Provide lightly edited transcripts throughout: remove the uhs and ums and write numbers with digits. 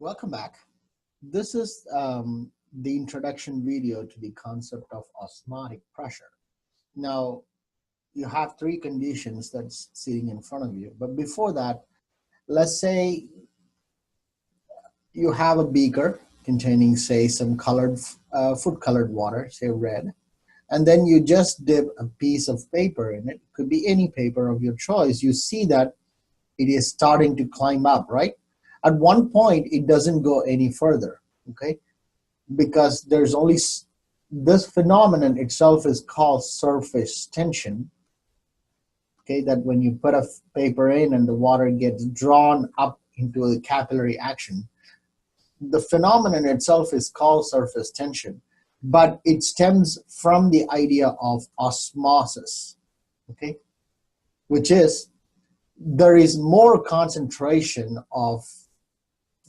Welcome back. This is the introduction video to the concept of osmotic pressure. Now, you have three conditions that's sitting in front of you. But before that, let's say you have a beaker containing, say, some colored, food colored water, say red, and then you just dip a piece of paper in it. Could be any paper of your choice. You see that it is starting to climb up, right? At one point, it doesn't go any further, okay? Because there's only, this phenomenon itself is called surface tension, okay? That when you put a paper in and the water gets drawn up into a capillary action, the phenomenon itself is called surface tension, but it stems from the idea of osmosis, okay? Which is, there is more concentration of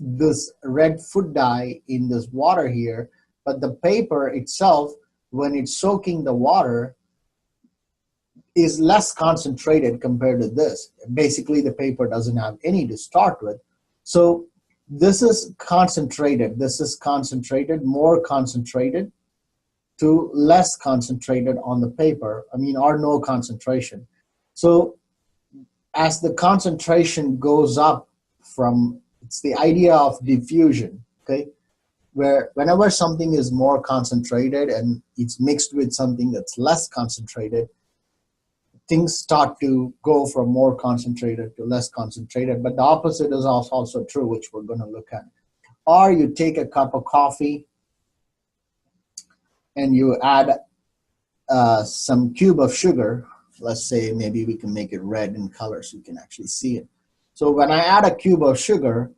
this red food dye in this water here, but the paper itself, when it's soaking the water, is less concentrated compared to this. Basically, the paper doesn't have any to start with. So this is concentrated. This is concentrated, more concentrated to less concentrated on the paper, or no concentration. So as the concentration goes up from, it's the idea of diffusion, okay? Where whenever something is more concentrated and it's mixed with something that's less concentrated, things start to go from more concentrated to less concentrated, but the opposite is also true, which we're going to look at. Or you take a cup of coffee and you add some cube of sugar. Let's say maybe we can make it red in color so you can actually see it. So when I add a cube of sugar,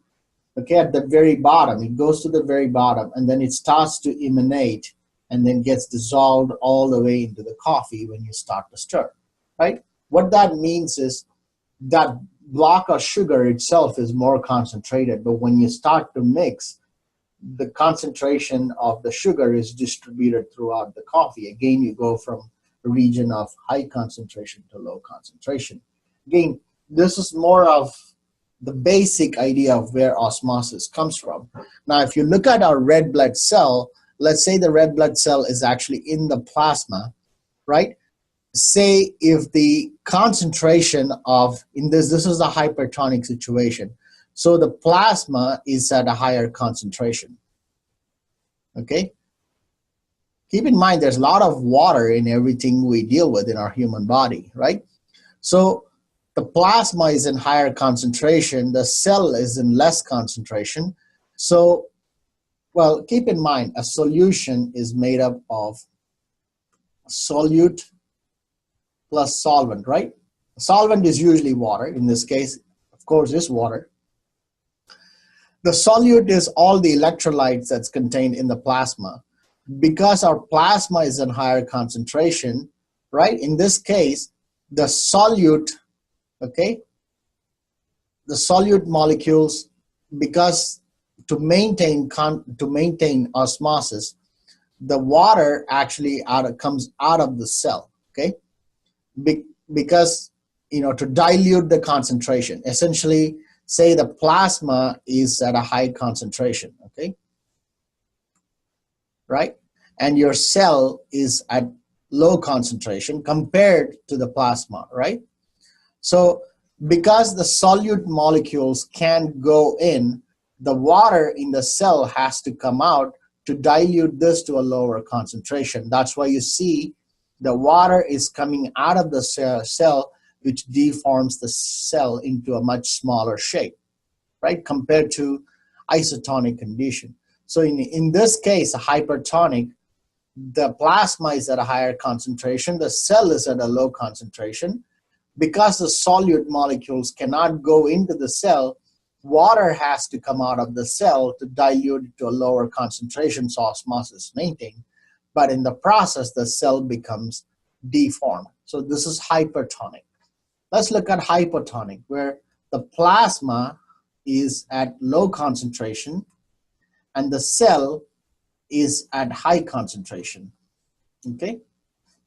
okay, at the very bottom, it goes to the very bottom, and then it starts to emanate and then gets dissolved all the way into the coffee when you start to stir, right? What that means is that block of sugar itself is more concentrated, but when you start to mix, the concentration of the sugar is distributed throughout the coffee. Again, you go from a region of high concentration to low concentration. Again, this is more of the basic idea of where osmosis comes from. Now, if you look at our red blood cell, let's say the red blood cell is actually in the plasma, right? Say if the concentration of, this is a hypertonic situation. So the plasma is at a higher concentration, okay? Keep in mind, there's a lot of water in everything we deal with in our human body, right? So the plasma is in higher concentration, the cell is in less concentration. So, well, keep in mind, a solution is made up of solute plus solvent, right? Solvent is usually water. In this case, of course, is water. The solute is all the electrolytes that's contained in the plasma. Because our plasma is in higher concentration, right? In this case, the solute, okay, the solute molecules, because to maintain osmosis, the water actually comes out of the cell, okay? Because, to dilute the concentration, essentially, say the plasma is at a high concentration, okay? Right? And your cell is at low concentration compared to the plasma, right? So because the solute molecules can't go in, the water in the cell has to come out to dilute this to a lower concentration. That's why you see the water is coming out of the cell, which deforms the cell into a much smaller shape, right? Compared to isotonic condition. So in this case, a hypertonic, the plasma is at a higher concentration, the cell is at a low concentration. Because the solute molecules cannot go into the cell, water has to come out of the cell to dilute it to a lower concentration so osmosis is maintained. But in the process, the cell becomes deformed. So this is hypertonic. Let's look at hypotonic, where the plasma is at low concentration and the cell is at high concentration, okay?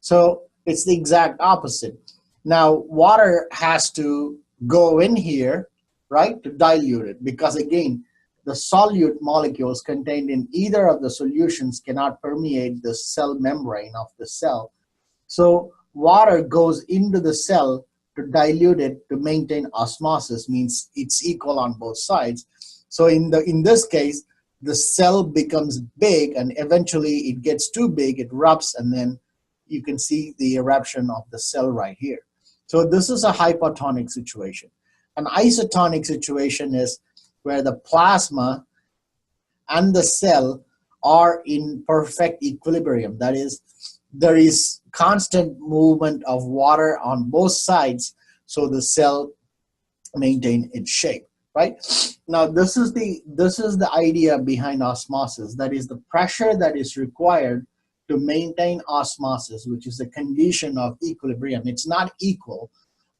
So it's the exact opposite. Now, water has to go in here, right, to dilute it, because again, the solute molecules contained in either of the solutions cannot permeate the cell membrane of the cell. So water goes into the cell to dilute it to maintain osmosis, means it's equal on both sides. So in this case, the cell becomes big and eventually it gets too big, it erupts, and then you can see the eruption of the cell right here. So this is a hypotonic situation. An isotonic situation is where the plasma and the cell are in perfect equilibrium. That is, there is constant movement of water on both sides, so the cell maintain its shape, right? Now this is the idea behind osmosis. That is the pressure that is required to maintain osmosis, which is a condition of equilibrium. It's not equal,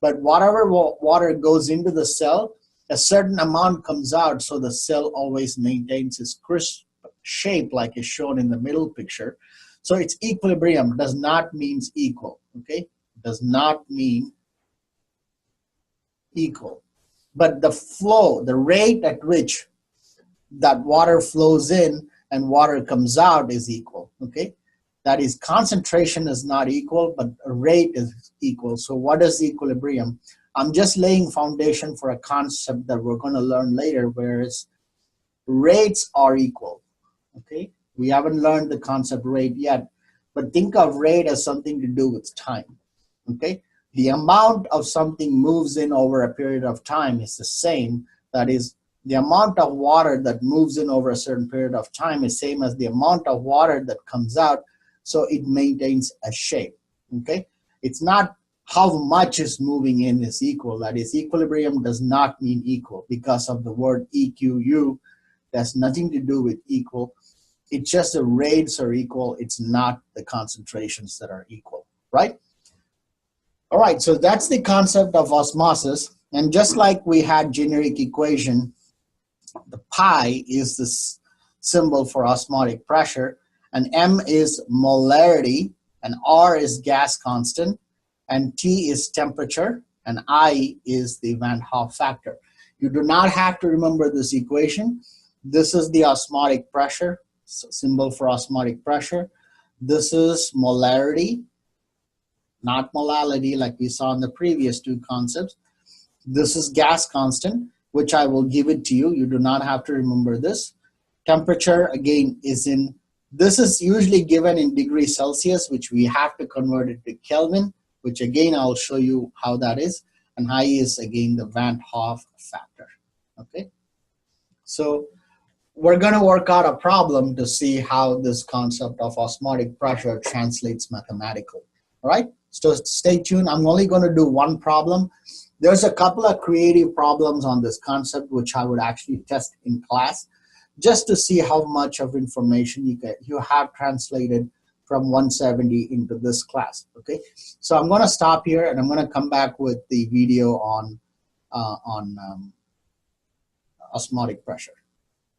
but whatever water goes into the cell, a certain amount comes out, so the cell always maintains its crisp shape like is shown in the middle picture. So it's equilibrium, does not mean equal, okay? Does not mean equal. But the flow, the rate at which that water flows in and water comes out is equal, okay? That is, concentration is not equal, but rate is equal. So what is equilibrium? I'm just laying foundation for a concept that we're going to learn later, whereas rates are equal, okay? We haven't learned the concept rate yet, but think of rate as something to do with time, okay? The amount of something moves in over a period of time is the same. That is, the amount of water that moves in over a certain period of time is same as the amount of water that comes out, so it maintains a shape, okay? It's not how much is moving in is equal. That is, equilibrium does not mean equal because of the word EQU. That's nothing to do with equal. It's just the rates are equal. It's not the concentrations that are equal, right? All right, so that's the concept of osmosis. And just like we had generic equation, the pi is this symbol for osmotic pressure, and M is molarity, and R is gas constant, and T is temperature, and I is the Van Hoff factor. You do not have to remember this equation. This is the osmotic pressure, symbol for osmotic pressure. This is molarity, not molality like we saw in the previous two concepts. This is gas constant, which I will give it to you. You do not have to remember this. Temperature, again, this is usually given in degrees Celsius, which we have to convert it to Kelvin, which again, I'll show you how that is. And I is, again, the Van Hoff factor, okay? So we're going to work out a problem to see how this concept of osmotic pressure translates mathematically, all right? So stay tuned. I'm only going to do one problem. There's a couple of creative problems on this concept which I would actually test in class just to see how much of information you have translated from 170 into this class, okay? So I'm going to stop here and I'm going to come back with the video on osmotic pressure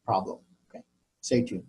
problem, okay? Stay tuned.